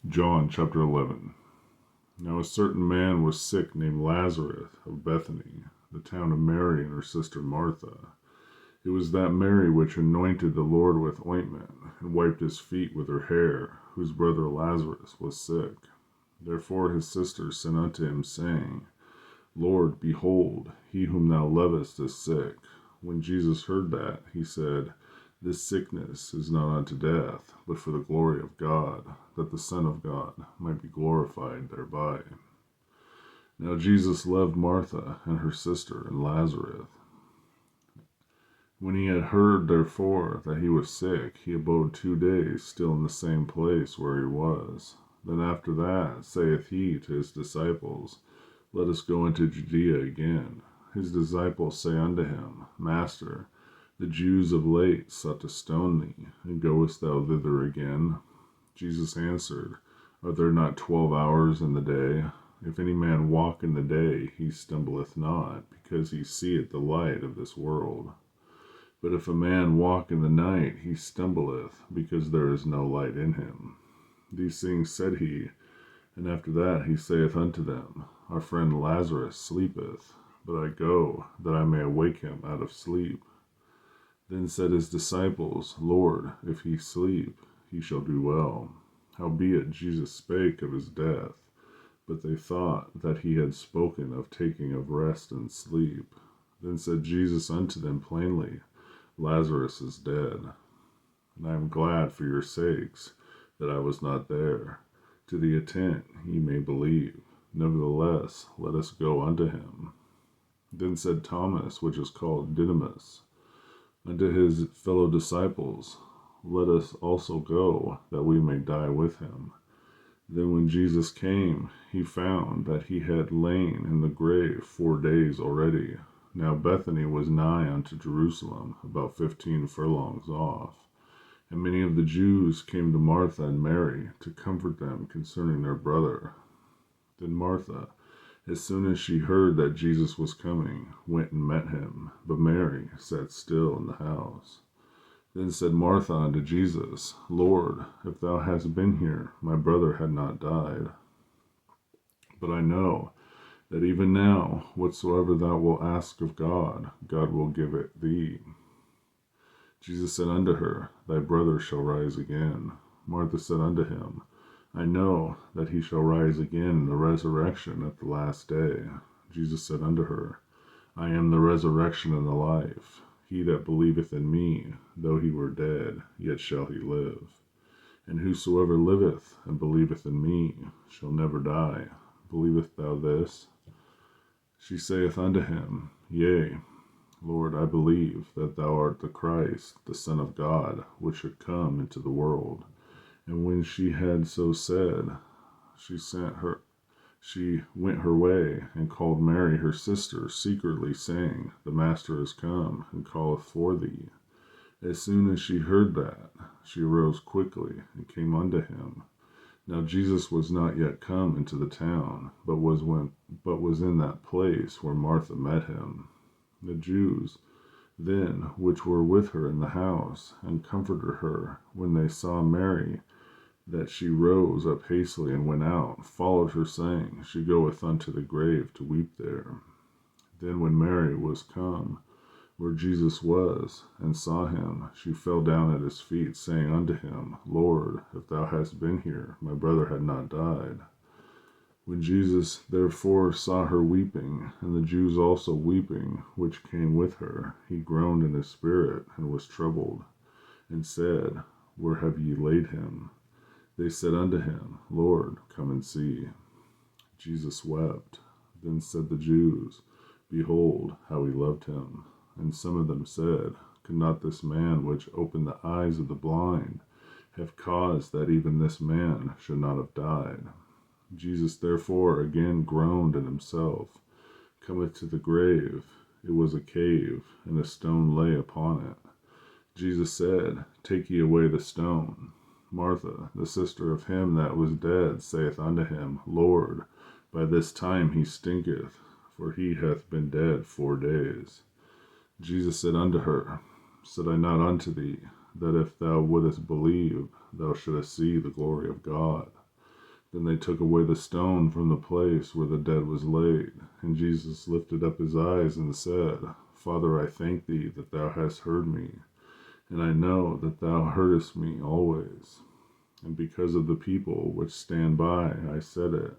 John chapter 11. Now a certain man was sick named Lazarus of Bethany, the town of Mary and her sister Martha. It was that Mary which anointed the Lord with ointment, and wiped his feet with her hair, whose brother Lazarus was sick. Therefore his sister sent unto him, saying, Lord, behold, he whom thou lovest is sick. When Jesus heard that, he said, This sickness is not unto death, but for the glory of God, that the Son of God might be glorified thereby. Now Jesus loved Martha and her sister and Lazarus. When he had heard, therefore, that he was sick, he abode 2 days still in the same place where he was. Then after that saith he to his disciples, Let us go into Judea again. His disciples say unto him, Master, the Jews of late sought to stone thee, and goest thou thither again? Jesus answered, Are there not 12 hours in the day? If any man walk in the day, he stumbleth not, because he seeth the light of this world. But if a man walk in the night, he stumbleth, because there is no light in him. These things said he, and after that he saith unto them, Our friend Lazarus sleepeth, but I go, that I may awake him out of sleep. Then said his disciples, Lord, if he sleep, he shall do well. Howbeit Jesus spake of his death, but they thought that he had spoken of taking of rest and sleep. Then said Jesus unto them plainly, Lazarus is dead, and I am glad for your sakes that I was not there, to the intent ye may believe. Nevertheless, let us go unto him. Then said Thomas, which is called Didymus, unto his fellow disciples, Let us also go, that we may die with him. Then when Jesus came, he found that he had lain in the grave 4 days already. Now Bethany was nigh unto Jerusalem, about 15 furlongs off. And many of the Jews came to Martha and Mary to comfort them concerning their brother. Then Martha, as soon as she heard that Jesus was coming, went and met him, but Mary sat still in the house. Then said Martha unto Jesus, Lord, if thou hadst been here, my brother had not died. But I know that even now, whatsoever thou wilt ask of God, God will give it thee. Jesus said unto her, Thy brother shall rise again. Martha said unto him, I know that he shall rise again in the resurrection at the last day. Jesus said unto her, I am the resurrection and the life. He that believeth in me, though he were dead, yet shall he live. And whosoever liveth and believeth in me shall never die. Believest thou this? She saith unto him, Yea, Lord, I believe that thou art the Christ, the Son of God, which should come into the world. And when she had so said, she went her way, and called Mary her sister secretly, saying, The Master is come, and calleth for thee. As soon as she heard that, she arose quickly, and came unto him. Now Jesus was not yet come into the town, but was in that place where Martha met him. The Jews then which were with her in the house, and comforted her, when they saw Mary, that she rose up hastily and went out, followed her, saying, She goeth unto the grave to weep there. Then when Mary was come where Jesus was, and saw him, she fell down at his feet, saying unto him, Lord, if thou hadst been here, my brother had not died. When Jesus therefore saw her weeping, and the Jews also weeping, which came with her, he groaned in his spirit, and was troubled, and said, Where have ye laid him? They said unto him, Lord, come and see. Jesus wept. Then said the Jews, Behold, how he loved him. And some of them said, Could not this man which opened the eyes of the blind have caused that even this man should not have died? Jesus therefore again groaned in himself, cometh to the grave. It was a cave, and a stone lay upon it. Jesus said, Take ye away the stone. Martha, the sister of him that was dead, saith unto him, Lord, by this time he stinketh, for he hath been dead 4 days. Jesus said unto her, Said I not unto thee, that if thou wouldest believe, thou shouldest see the glory of God? Then they took away the stone from the place where the dead was laid. And Jesus lifted up his eyes and said, Father, I thank thee that thou hast heard me, and I know that thou heardest me always. And because of the people which stand by, I said it,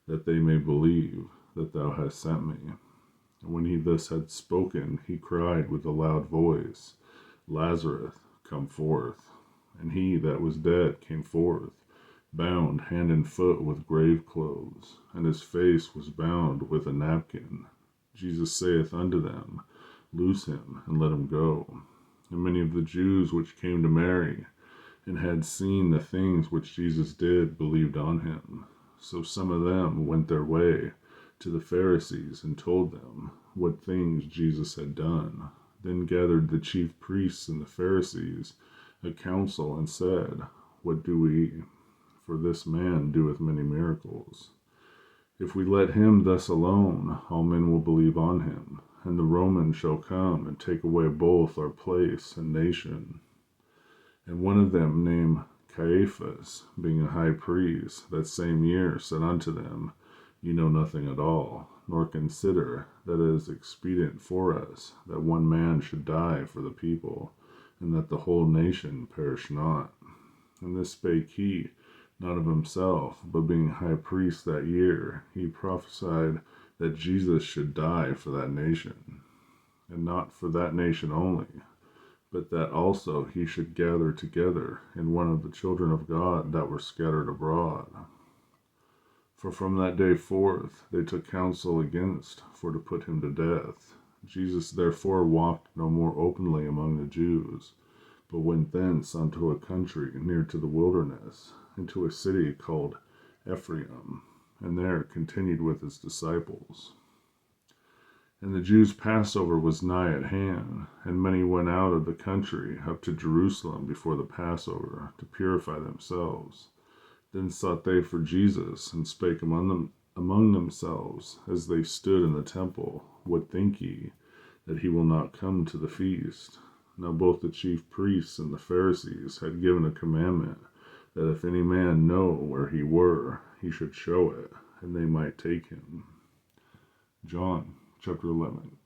that they may believe that thou hast sent me. And when he thus had spoken, he cried with a loud voice, Lazarus, come forth. And he that was dead came forth, bound hand and foot with grave clothes, and his face was bound with a napkin. Jesus saith unto them, Loose him, and let him go. And many of the Jews which came to Mary, and had seen the things which Jesus did, believed on him. So some of them went their way to the Pharisees, and told them what things Jesus had done. Then gathered the chief priests and the Pharisees a council, and said, What do we? For this man doeth many miracles. If we let him thus alone, all men will believe on him, and the Romans shall come and take away both our place and nation. And one of them, named Caiaphas, being a high priest, that same year said unto them, Ye know nothing at all, nor consider that it is expedient for us that one man should die for the people, and that the whole nation perish not. And this spake he, not of himself, but being high priest that year, he prophesied that Jesus should die for that nation, and not for that nation only, but that also he should gather together in one of the children of God that were scattered abroad. For from that day forth they took counsel against for to put him to death. Jesus therefore walked no more openly among the Jews, but went thence unto a country near to the wilderness, into a city called Ephraim, and there continued with his disciples. And the Jews' Passover was nigh at hand, and many went out of the country up to Jerusalem before the Passover, to purify themselves. Then sought they for Jesus, and spake among themselves, as they stood in the temple, What think ye, that he will not come to the feast? Now both the chief priests and the Pharisees had given a commandment, that if any man know where he were, he should show it, and they might take him. John chapter 11.